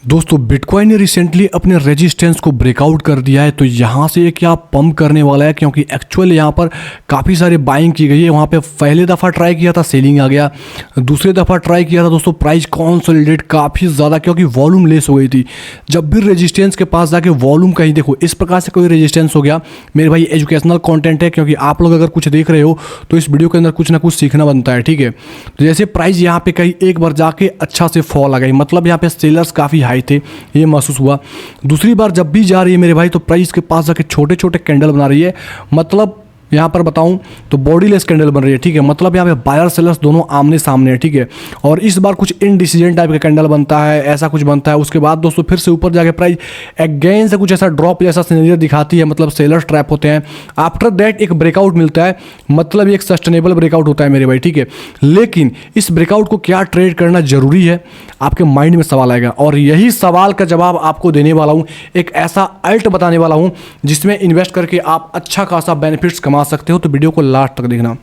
दोस्तों बिटकॉइन ने रिसेंटली अपने रेजिस्टेंस को ब्रेकआउट कर दिया है। तो यहाँ से ये क्या पंप करने वाला है, क्योंकि एक्चुअल यहाँ पर काफ़ी सारे बाइंग की गई है। वहाँ पे पहले दफ़ा ट्राई किया था, सेलिंग आ गया। दूसरी दफ़ा ट्राई किया था दोस्तों, प्राइस कंसोलिडेट काफ़ी ज़्यादा, क्योंकि वॉल्यूम लेस हो गई थी। जब भी रेजिस्टेंस के पास जाके वॉल्यूम कहीं देखो इस प्रकार से कोई रेजिस्टेंस हो गया, मेरे भाई एजुकेशनल कॉन्टेंट है, क्योंकि आप लोग अगर कुछ देख रहे हो तो इस वीडियो के अंदर कुछ ना कुछ सीखना बनता है, ठीक है। तो जैसे प्राइस यहाँ पे कहीं एक बार जाके अच्छा से फॉल आ गई, मतलब यहाँ पे सेलर्स काफ़ी हाई थे, ये महसूस हुआ। दूसरी बार जब भी जा रही है मेरे भाई, तो प्राइस के पास जाके छोटे छोटे कैंडल बना रही है। मतलब यहाँ पर बताऊं तो बॉडीलेस कैंडल बन रही है, ठीक है। मतलब यहाँ पे बायर सेलर्स दोनों आमने सामने है, ठीक है। और इस बार कुछ इनडिसीजन टाइप का कैंडल बनता है, ऐसा कुछ बनता है। उसके बाद दोस्तों फिर से ऊपर जाके प्राइस अगेन से कुछ ऐसा ड्रॉप जैसा सिनेरियो दिखाती है, मतलब सेलर्स ट्रैप होते हैं। आफ्टर दैट एक ब्रेकआउट मिलता है, मतलब एक सस्टेनेबल ब्रेकआउट होता है मेरे भाई, ठीक है। लेकिन इस ब्रेकआउट को क्या ट्रेड करना जरूरी है, आपके माइंड में सवाल आएगा, और यही सवाल का जवाब आपको देने वाला हूँ। एक ऐसा अल्ट बताने वाला हूँ जिसमें इन्वेस्ट करके आप अच्छा खासा बेनिफिट्स कमा सकते हो। तो वीडियो को लास्ट तक देखना।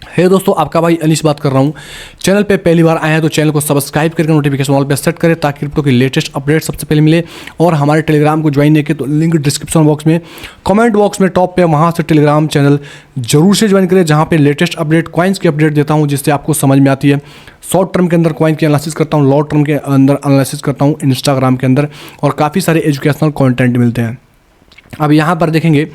हे दोस्तों, आपका भाई अनीश बात कर रहा हूँ। चैनल पे पहली बार आए हैं तो चैनल को सब्सक्राइब करके नोटिफिकेशन ऑल पे सेट करें, ताकि क्रिप्टो की लेटेस्ट अपडेट सबसे पहले मिले। और हमारे टेलीग्राम को ज्वाइन नहीं किया तो लिंक डिस्क्रिप्शन बॉक्स में, कमेंट बॉक्स में टॉप पे, वहाँ से टेलीग्राम चैनल जरूर से ज्वाइन करें, जहाँ पे लेटेस्ट अपडेट कॉइन्स की अपडेट देता हूँ, जिससे आपको समझ में आती है। शॉर्ट टर्म के अंदर कॉइन की एनालिसिस करता हूँ, लॉन्ग टर्म के अंदर एनालिसिस करता हूँ इंस्टाग्राम के अंदर, और काफ़ी सारे एजुकेशनल कॉन्टेंट मिलते हैं। अब यहाँ पर देखेंगे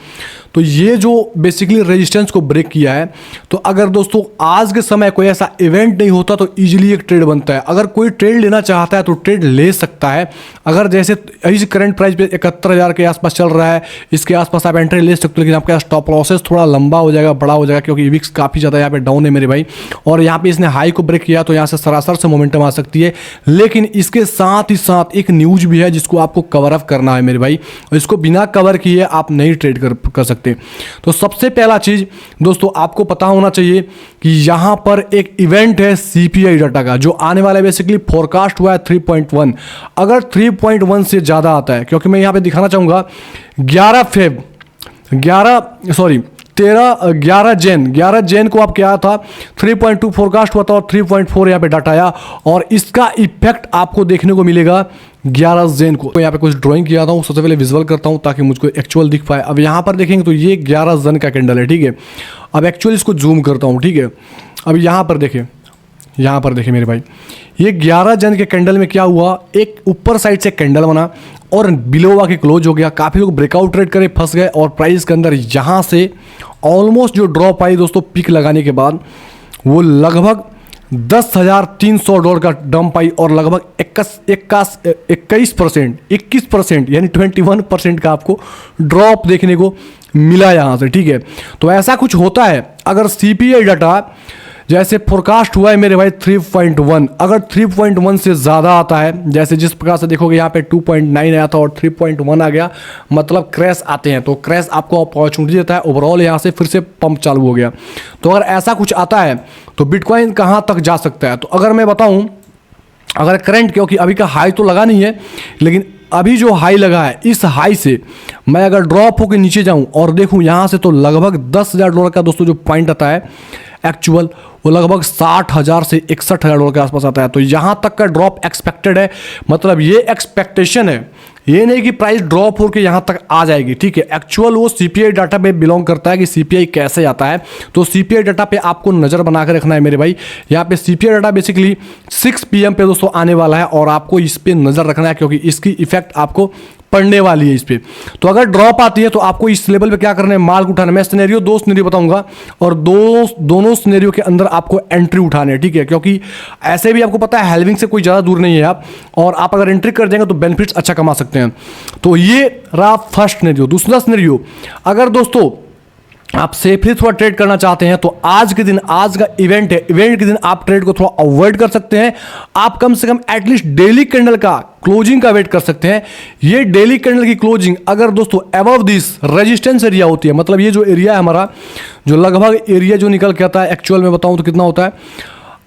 तो ये जो बेसिकली रेजिस्टेंस को ब्रेक किया है, तो अगर दोस्तों आज के समय कोई ऐसा इवेंट नहीं होता तो इजीली एक ट्रेड बनता है। अगर कोई ट्रेड लेना चाहता है तो ट्रेड ले सकता है। अगर जैसे इस करंट प्राइस पे 71,000 के आसपास चल रहा है, इसके आसपास आप एंट्री ले सकते हो, लेकिन आपका स्टॉप लॉसेस थोड़ा लंबा हो जाएगा, बड़ा हो जाएगा, क्योंकि विक्स काफ़ी ज़्यादा यहाँ पे डाउन है मेरे भाई। और यहाँ पे इसने हाई को ब्रेक किया तो यहाँ से सरासर से मोमेंटम आ सकती है। लेकिन इसके साथ ही साथ एक न्यूज भी है जिसको आपको कवर अप करना है मेरे भाई, और इसको बिना कवर किए आप नहीं ट्रेड कर सकते। तो सबसे पहला चीज दोस्तों आपको पता होना चाहिए कि यहां पर एक इवेंट है सीपीआई डाटा का, जो आने वाला है। बेसिकली फोरकास्ट हुआ है 3.1। अगर 3.1 से ज्यादा आता है, क्योंकि मैं यहां पे दिखाना चाहूंगा 11 जैन को आप क्या था 3.2 फोरकास्ट हुआ था, और 3.4 यहाँ पे डाटा आया, और इसका इफेक्ट आपको देखने को मिलेगा 11 जैन को। तो यहाँ पे कुछ ड्राइंग किया था, सबसे पहले विजुअल करता हूँ ताकि मुझको एक्चुअल दिख पाए। अब यहाँ पर देखेंगे तो ये 11 जैन का कैंडल है, ठीक है। अब एक्चुअल इसको जूम करता हूँ, ठीक है। अब यहाँ पर देखें मेरे भाई, ये 11 जन के कैंडल में क्या हुआ, एक ऊपर साइड से कैंडल बना और बिलो आके क्लोज हो गया। काफ़ी लोग ब्रेकआउट ट्रेड करे फंस गए, और प्राइस के अंदर यहाँ से ऑलमोस्ट जो ड्रॉप आई दोस्तों पिक लगाने के बाद, वो लगभग $10,300 का डंप आई, और लगभग 21% यानी 21% का आपको ड्रॉप देखने को मिला यहाँ से, ठीक है। तो ऐसा कुछ होता है अगर सीपीआई डाटा जैसे फोरकास्ट हुआ है मेरे भाई 3.1, अगर 3.1 से ज़्यादा आता है, जैसे जिस प्रकार से देखोगे यहाँ पे 2.9 आया था और 3.1 आ गया, मतलब क्रैश आते हैं। तो क्रैश आपको अपॉर्चुनिटी देता है, ओवरऑल यहाँ से फिर से पंप चालू हो गया। तो अगर ऐसा कुछ आता है तो बिटकॉइन कहाँ तक जा सकता है। तो अगर मैं बताऊँ, अगर करंट, क्योंकि अभी का हाई तो लगा नहीं है, लेकिन अभी जो हाई लगा है, इस हाई से मैं अगर ड्रॉप होकर नीचे जाऊं और देखूं यहाँ से, तो लगभग $10,000 का दोस्तों जो पॉइंट आता है एक्चुअल, वो लगभग 60,000 से $61,000 के आसपास आता है। तो यहाँ तक का ड्रॉप एक्सपेक्टेड है, मतलब ये एक्सपेक्टेशन है, ये नहीं कि प्राइस ड्रॉप होकर यहाँ तक आ जाएगी, ठीक है। एक्चुअल वो सीपीआई डाटा पे बिलोंग करता है कि सीपीआई कैसे आता है। तो सीपीआई डाटा पे आपको नज़र बना कर रखना है मेरे भाई। यहाँ पे सीपीआई डाटा बेसिकली 6 PM पे दोस्तों आने वाला है, और आपको इस पर नज़र रखना है, क्योंकि इसकी इफेक्ट आपको पड़ने वाली है इस पर। तो अगर ड्रॉप आती है तो आपको इस लेवल पे क्या करना है, माल उठाना है। मैं दो सिनेरियो बताऊंगा, और दोनों सिनेरियो के अंदर आपको एंट्री उठाने है, ठीक है। क्योंकि ऐसे भी आपको पता है हेल्विंग से कोई ज़्यादा दूर नहीं है आप, और आप अगर एंट्री कर देंगे तो बेनिफिट्स अच्छा कमा सकते हैं। तो ये रहा फर्स्ट सिनेरियो। दूसरा सिनेरियो, अगर दोस्तों आप सेफली थोड़ा ट्रेड करना चाहते हैं, तो आज के दिन, आज का इवेंट है, इवेंट के दिन आप ट्रेड को थोड़ा अवॉइड कर सकते हैं। आप कम से कम एटलीस्ट डेली कैंडल का क्लोजिंग का वेट कर सकते हैं। ये डेली कैंडल की क्लोजिंग अगर दोस्तों अबव दिस रेजिस्टेंस एरिया होती है, मतलब ये जो एरिया है हमारा, जो लगभग एरिया जो निकल के आता है, एक्चुअल में बताऊं तो कितना होता है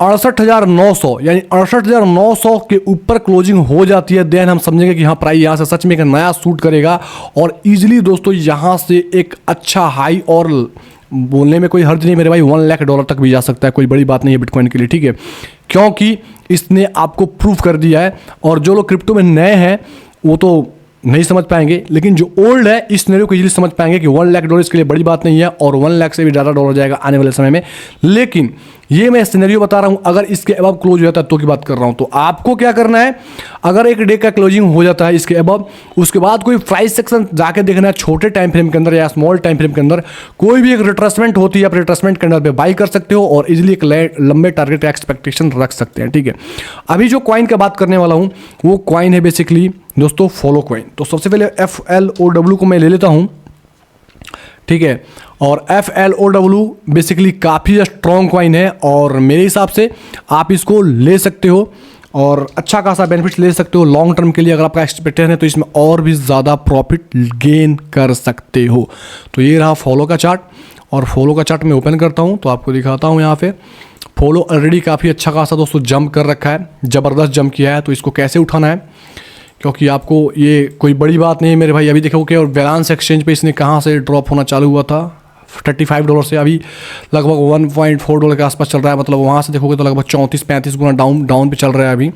68,900, यानी 68,900 के ऊपर क्लोजिंग हो जाती है, देन हम समझेंगे कि हाँ प्राइस यहाँ से सच में एक नया शूट करेगा, और इजीली दोस्तों यहाँ से एक अच्छा हाई और बोलने में कोई हर्ज नहीं मेरे भाई, $1 लाख तक भी जा सकता है, कोई बड़ी बात नहीं है बिटकॉइन के लिए, ठीक है, क्योंकि इसने आपको प्रूफ कर दिया है। और जो लोग क्रिप्टो में नए हैं वो तो नहीं समझ पाएंगे, लेकिन जो ओल्ड है इस सिनेरियो को इजीली समझ पाएंगे कि $1 लाख इसके लिए बड़ी बात नहीं है और 1 लाख से भी ज़्यादा डॉलर जाएगा आने वाले समय में। लेकिन ये मैं सिनेरियो बता रहा हूँ, अगर इसके अबव क्लोज हो जाता है तो की बात कर रहा हूँ। तो आपको क्या करना है, अगर एक डे का क्लोजिंग हो जाता है इसके अबव, उसके बाद कोई प्राइस सेक्शन जाके देखना है, छोटे टाइम फ्रेम के अंदर या स्मॉल टाइम फ्रेम के अंदर कोई भी एक रिट्रेसमेंट होती है, आप रिट्रेसमेंट के अंदर पे बाई कर सकते हो और इजीली एक लंबे टारगेट एक्सपेक्टेशन रख सकते हैं, ठीक है। अभी जो कॉइन का बात करने वाला हूँ वो कॉइन है बेसिकली दोस्तों फॉलो कॉइन। तो सबसे पहले FLOW को मैं ले लेता हूँ, ठीक है, और FLOW बेसिकली काफ़ी स्ट्रॉन्ग कॉइन है और मेरे हिसाब से आप इसको ले सकते हो और अच्छा खासा बेनिफिट ले सकते हो लॉन्ग टर्म के लिए। अगर आपका एक्सपेक्टेशन है तो इसमें और भी ज़्यादा प्रॉफिट गेन कर सकते हो। तो ये रहा फॉलो का चार्ट, और फॉलो का चार्ट मैं ओपन करता हूँ तो आपको दिखाता हूँ। यहाँ पे फॉलो ऑलरेडी काफ़ी अच्छा खासा दोस्तों जंप कर रखा है, ज़बरदस्त जंप किया है। तो इसको कैसे उठाना है, क्योंकि आपको ये कोई बड़ी बात नहीं है मेरे भाई। अभी देखोगे और बैलेंस एक्सचेंज पे इसने कहाँ से ड्रॉप होना चालू हुआ था, $35 से अभी लगभग $1.4 के आसपास चल रहा है। मतलब वहाँ से देखोगे तो लगभग 34-35 गुना डाउन पे चल रहा है अभी,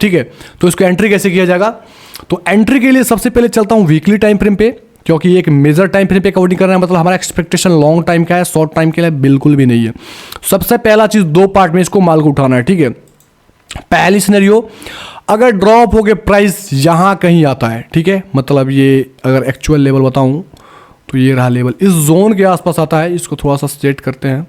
ठीक है। तो इसको एंट्री कैसे किया जाएगा, तो एंट्री के लिए सबसे पहले चलता हूँ वीकली टाइम फ्रेम पे, क्योंकि एक मेजर टाइम फ्रेम पे कवर्डिंग कर रहा है। मतलब हमारा एक्सपेक्टेशन लॉन्ग टाइम का है, शॉर्ट टाइम के लिए बिल्कुल भी नहीं है। सबसे पहला चीज़ 2 पार्ट में इसको माल को उठाना है, ठीक है। पहली सिनेरियो, अगर ड्रॉप हो के प्राइस यहाँ कहीं आता है, ठीक है, मतलब ये अगर एक्चुअल लेवल बताऊँ तो ये रहा लेवल, इस जोन के आसपास आता है, इसको थोड़ा सा सेट करते हैं।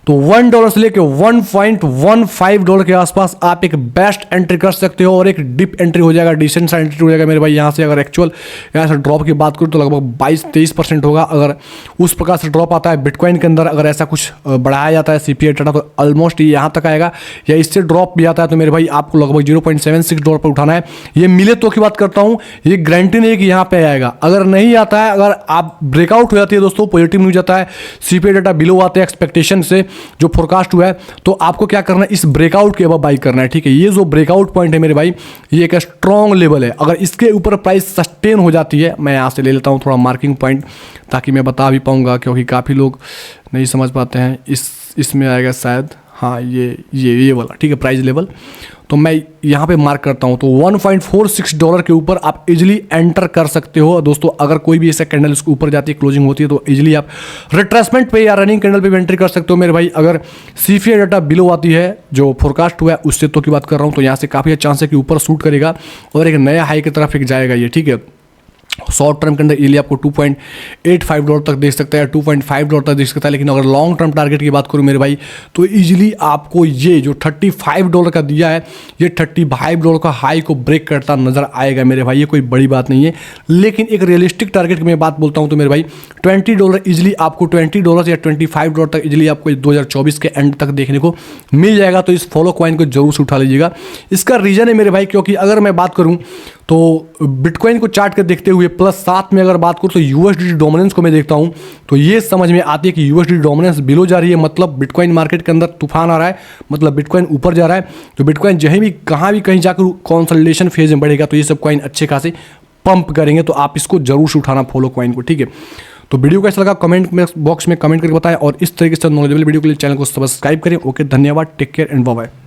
तो $1 से लेके $1.15 के आसपास आप एक बेस्ट एंट्री कर सकते हो और एक डिप एंट्री हो जाएगा, डिसेंट सा एंट्री हो जाएगा मेरे भाई। यहाँ से अगर एक्चुअल यहाँ से ड्रॉप की बात करूँ तो लगभग 22-23% होगा। अगर उस प्रकार से ड्रॉप आता है बिटकॉइन के अंदर, अगर ऐसा कुछ बढ़ाया जाता है CPI डाटा तो ऑलमोस्ट ये यहाँ तक आएगा, या इससे ड्रॉप भी आता है तो मेरे भाई आपको लगभग $0.76 पर उठाना है। ये मिले तो की बात करता हूँ, ये गारंटी नहीं कि यहाँ पे आएगा। अगर नहीं आता है, अगर आप ब्रेकआउट हो जाती है दोस्तों, पॉजिटिव न्यूज आता है, CPI डाटा बिलो आते हैं एक्सपेक्टेशन से जो फोरकास्ट हुआ है, तो आपको क्या करना है, इस ब्रेकआउट के अब बाई करना है, ठीक है। ये जो ब्रेकआउट पॉइंट है मेरे भाई, ये एक स्ट्रॉन्ग लेवल है। अगर इसके ऊपर प्राइस सस्टेन हो जाती है, मैं यहाँ से ले लेता हूँ थोड़ा मार्किंग पॉइंट ताकि मैं बता भी पाऊंगा, क्योंकि काफ़ी लोग नहीं समझ पाते हैं। इसमें आएगा शायद, हाँ ये वाला, ठीक है, प्राइस लेवल। तो मैं यहाँ पे मार्क करता हूँ, तो $1.46 के ऊपर आप इजीली एंटर कर सकते हो दोस्तों। अगर कोई भी ऐसा कैंडल इसके ऊपर जाती है, क्लोजिंग होती है, तो इजीली आप रिट्रेसमेंट पे या रनिंग कैंडल पे भी एंट्री कर सकते हो मेरे भाई। अगर CPI डाटा बिलो आती है जो फोरकास्ट हुआ है उससे तो की बात कर रहा हूँ, तो यहाँ से काफ़ी अच्छा चांस है कि ऊपर शूट करेगा और एक नया हाई की तरफ एक जाएगा ये, ठीक है। शॉर्ट टर्म के अंदर इजीली आपको $2.85 तक देख सकता है, $2.5 तक देख सकता है। लेकिन अगर लॉन्ग टर्म टारगेट की बात करूँ मेरे भाई, तो इजीली आपको ये जो $35 का दिया है, ये $35 का हाई को ब्रेक करता नजर आएगा मेरे भाई। ये कोई बड़ी बात नहीं है, लेकिन एक रियलिस्टिक टारगेट की मैं बात बोलता हूँ तो मेरे भाई $20 इजीली आपको $20 या $25 तक इजीली आपको 2024 के एंड तक देखने को मिल जाएगा। तो इस फॉलो कॉइन को जरूर से उठा लीजिएगा। इसका रीजन है मेरे भाई, क्योंकि अगर मैं बात करूँ तो बिटकॉइन को चार्ट कर देखते हुए प्लस साथ में अगर बात करूँ तो USDT डोमिनेंस को मैं देखता हूँ, तो ये समझ में आती है कि USDT डोमिनेंस बिलो जा रही है, मतलब बिटकॉइन मार्केट के अंदर तूफान आ रहा है, मतलब बिटकॉइन ऊपर जा रहा है। तो बिटकॉइन जहीं भी कहीं कहीं जाकर कंसोलिडेशन फेज में बढ़ेगा तो ये सब कॉइन अच्छे खासे पंप करेंगे। तो आप इसको जरूर से उठाना फॉलो कॉइन को, ठीक है। तो वीडियो कैसा लगा कमेंट बॉक्स में कमेंट करके बताएं, और इस तरीके से नॉलेजेबल वीडियो के लिए चैनल को सब्सक्राइब करें। ओके, धन्यवाद, take care and bye bye.